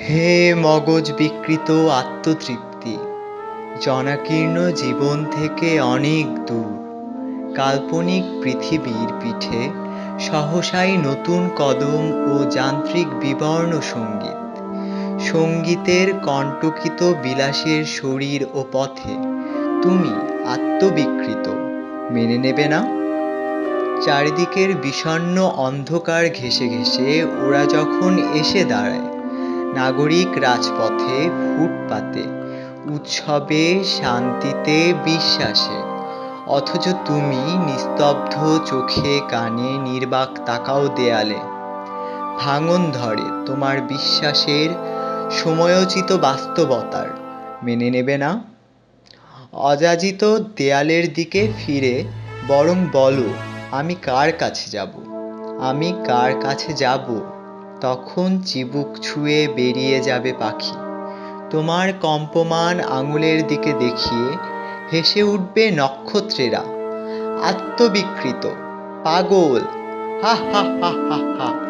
হে মগজ বিকৃত আত্মতৃপ্তি, জনাকীর্ণ জীবন থেকে অনেক দূর, কাল্পনিক পৃথিবীর পিঠে সহসাই নতুন কদম ও যান্ত্রিক বিবর্ণ সঙ্গীত, সঙ্গীতের কণ্টকিত বিলাসের শরীর ও পথে তুমি আত্মবিকৃত, মেনে নেবে না? চারিদিকের বিষণ্ণ অন্ধকার ঘেঁষে ঘেঁষে ওরা যখন এসে দাঁড়ায় নাগরিক রাজপথে, ফুটপাতে, উৎসবে, শান্তিতে, বিশ্বাসে, অথচ তুমি নিস্তব্ধ চোখে কানে নির্বাক তাকাও দেয়ালে, ভাঙন ধরে তোমার বিশ্বাসের সময়োচিত বাস্তবতার, মেনে নেবে না? অযাচিত দেয়ালের দিকে ফিরে বরং বলো, আমি কার কাছে যাব, আমি কার কাছে যাব? তখন চিবুক ছুঁয়ে বেরিয়ে যাবে পাখি, তোমার কম্পমান আঙুলের দিকে দেখিয়ে হেসে উঠবে নক্ষত্রেরা, আত্মবিকৃত, পাগল, হা হা হা হা হা।